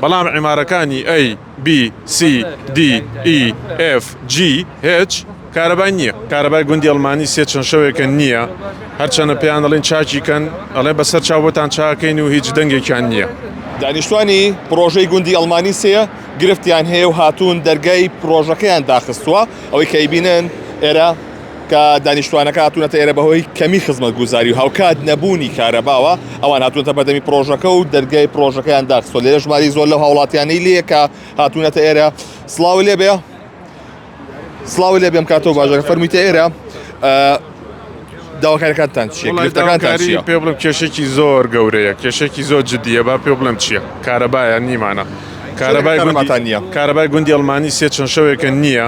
بەڵام عیمارەکانی A B C D E F G H کارەبای نییە. کارەبای گوندی ئەڵمانی سێ چەند شەوێکە نییە، هەرچەنە پێیان دەڵێن چاکیکەن ئەڵێ بەسەر چاوەتان چاکەین و هیچ دەنگێکیان نییە. دانیشتوانی پرۆژەی گوندی ئەڵمانی سێ گرفتیان هەیە و هاتوون دەرگای پرۆژەکەیان داخستووە ئەوەی کە ئەیبینن ئێرە کە دانیشتوانەکە هاتوونەتە ئێرە بەهۆی کەمی خزمەتگوزاری و هاوکات نەبوونی کارەباوە ئەوان هاتوونەتە بەردەمی پرۆژەکە و دەرگای پرۆژەکەیان داخستووە. لێرە ژماری زۆر لەو هاوڵاتیانەی لێ کە هاتوونەتە ئێرە. سڵاو لێبێ سڵاو لێ بێم کاتەوە باشەکە فەرموویتە ئێرە داواکاریەکانتان چییە؟ گرفتەکانتان چییە؟ پێ بڵم کێشێکی زۆر گەورەیە، کێشێکی زۆر جددیە. با پێ بڵم چییە؟ کارەبایە نیمانە. کارەبای گوندی ئەڵمانی سێ چەند شەوێکە نییە،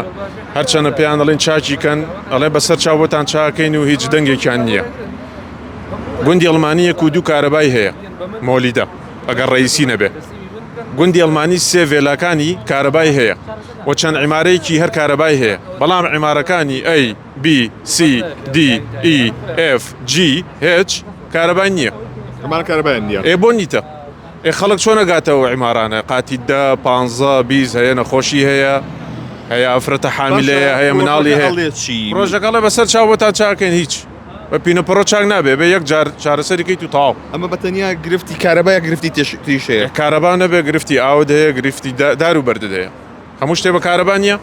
هەرچەنە پێیان دەڵێن چاکیکەن ئەڵێ بەسەر چاوەتان چاکەین و هیچ دەنگێکیان نییە. گوندی ئەڵمانی یەک و دوو کارەبای هەیە مۆلیدە ئەگەر ڕئیسی نەبێ. گوندی ئەڵمانی سێ ڤێلاکانی کارەبای هەیە و چەند عیمارەیەکی هەر کارەبای هەیە، بەڵام عیمارەکانی A B C D E F G H کارەبای نییە. بۆ نیتە خەڵک چۆن نەگاتەوە عیمارانە قاتی 10 15 20 هەیە نەخۆشی هەیە ئەفرەتە حامیلەیە هەیە مناڵی هەیە. ڕۆژەکەڵە بەسەر چاوەتان چاکەین هیچ بە پینەپڕۆ چاک نابێ بێ یەک جار چارەسەریکەیت و تاو. ئەمە بەتەنیا گرفتی کارەبایە گرفتی تریشەیە. کارەبا نەبێ گرفتی ئاود هەیە گرفتی دار و بەردت هەیە. هەموو شتێ بە کارەبا نییە؟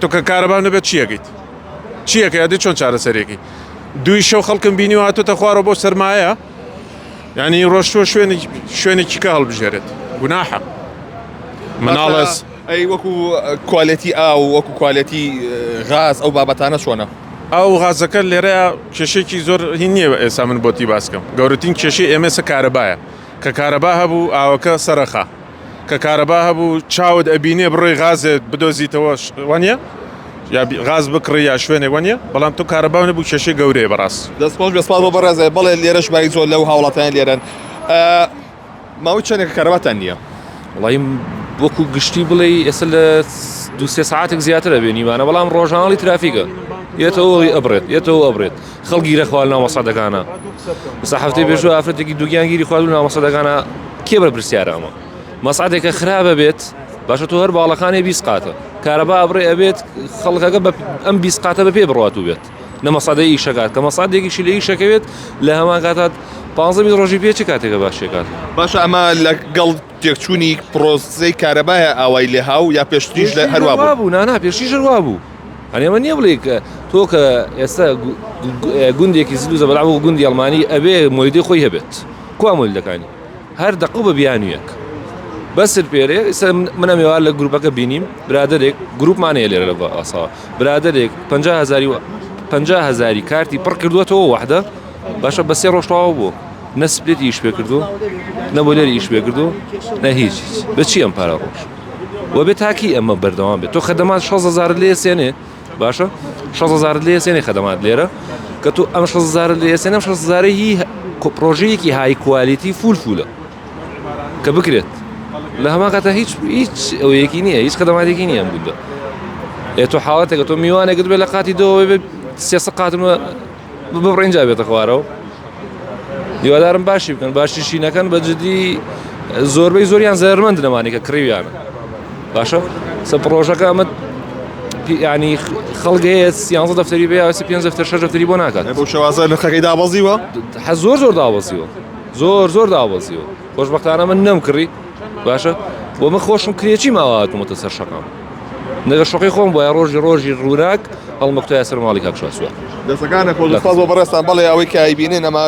تۆ کە کارەبا نەبێت چیەکەیت؟ چیەکە یادی چۆن چارەسەرێکی دوی شەو خەڵکم بینی و هاتوتە خوارە بۆ سەرمایە، یعنی ڕۆژتووە شوێنێکی کە هەڵبژێرێت گوناحە. مناڵەس ئەی وەکو کوالەتی ئاو وەکو کوالەتی غاز ئەو بابەتانە چۆنە؟ ئەو غازەکە لێرەیە کێشێکی زۆر هین نییە ئێستا من بۆتی باسکەم. گەورەترین کێشەی ئێمەسە کارەبایە کە کارەبا هەبوو ئاوەکە سەرەخا، کە کارەبا هەبوو چاوت ئەبینێ بڕۆی غازێت بدۆزیتەوە وانە یا غاز بکڕی یا شوێنێک وانە، بەڵام تۆ کارەبا نەبوو کێشەی گەورەیە بەڕاست. دەستپۆش بەسپاس بۆ بەڕێزێ بەڵێ لێرە ژماری زۆر لەو هاوڵاتیان لێرەن. ماوەی چەندێک کارەباتان نییە؟ وڵی وەکو گشتی بڵێ ئێستا لە 2-3 ساعتێک زیاترە بێنیمانە، بەڵام ڕۆژانەڵی ترافیکە یێتەوە ئەبرێت خەڵگی رەخوال ناو مەسەدەکانە. بەسا هەفتەی پێشوە ئافرەتێکی دووگیانگیری خواردو ناو مەسەدەکانە کێ بە پرسیارە ئەمە مەسعدێکە خراپە بێت باشە تۆ هەر باڵەکانی 20 قاتە کارەبا ئەبڕێ ئەبێت خەڵکەکە بە ئەم 20 قاتە بە پێ بڕاتوو بێت نە مەسەدەی ئیشەکات کە مەسەدێکیشی لە ئیشەکەوێت لە هەمان کاتات 15 ڕۆژی پێ چ کاتێکە باشێکات. باشە ئەمە لەگەڵ تێکچوونی پرۆسەی کارەبایە ئاوای لێ هاو یا پێشتریش لە هەروە بوو نانا پێشتریش هەروە بوو. ئەمە نییە بڵێ تۆ کە ئێستا گوندێکی زلوزە بەڵام گوندی ئەڵمانی ئەبێ مۆلیدەی خۆی هەبێت کوا مۆلیدەکانی هەر دەقە بە بیانویەک بەسر پێرێ منە میێوار لە گروپەکە بینیم برادێک گروپمانەیە لێرە لە ئاساوە برادێک 50,000 کارتی پڕ کردووەتەوە وحدە باشە بە 3 ڕۆژ تەواو بوو نە سپلێتی ئیش پێ کردو نە بۆ لێری ئیش پێ کردو نە هیچ بەچی ئەم پارە ڕۆژ وە بێت تاکی ئەمە بەردەوام بێت تۆ خەدەمات 6,000 لێ سێنێ باشە 6,000 لێ سێنێ خەدەمات لێرە کە تۆ ئەم 6,000 لێ سێنەم 6,000 هی پرۆژەیەکی های کوالیتی فولە کە بکرێت لە هەمان کاتە هیچ ئەوەیەکی نییە هیچ خەدەماتێکی نییە بوودا تۆ حاڵەتێکە تۆ میوانێکت بێت لە قاتی دۆ 300 قاتمە بڕێنجا بێتە خوارەوە هیوادارم باشی بکەن باشیشی نەکەن بە جدی زۆربەی زۆریان زەرمەند نەمانی کە کڕیویانە باشە سە پرۆژەکە ئەمە ینی خەڵگەیە 11 دەفتەری بێ 5 دەفتەر 6 دەفتەری بۆ ناکات بۆ شێوازە نرخەکەی دابەزیوە زۆر دابەزیوە زۆر دابەزیوە خۆشبەختانە من نەمکڕی باشە بۆ من خۆشم کرێکی ماواتمەتە سەر شەقام نەگە شوقی خۆم بۆ ڕۆژی ڕووناک هەڵمەکتۆیە سەر ماڵی کاکشاسووە دەستەکانە خۆسپاس بۆ بەڕێستان بەڵێ ئەوەی کە ئایبینێن ئەمە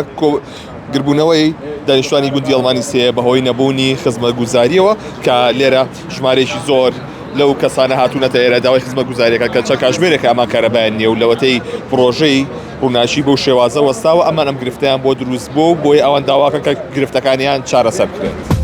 گربوونەوەی دانیشتوانی گوندی ئەڵمانی سێ بەهۆی نەبوونی خزمەتگوزاریەوە کە لێرە ژمارەیەکی زۆر لەو کەسانە هاتوونەتە ئێرە داوای خزمەتگوزاریەکە کە چەند کاتژمێرێک ئەمان کارەبایان نییە و لەوەتەی پرۆژەی ڕووناشی بەو شێوازە وەستاوە ئەمان ئەم گرفتیان بۆ دروست بوو بۆی ئەوان داواکە کە گرفتەکانیان چارەسەر بکرێت.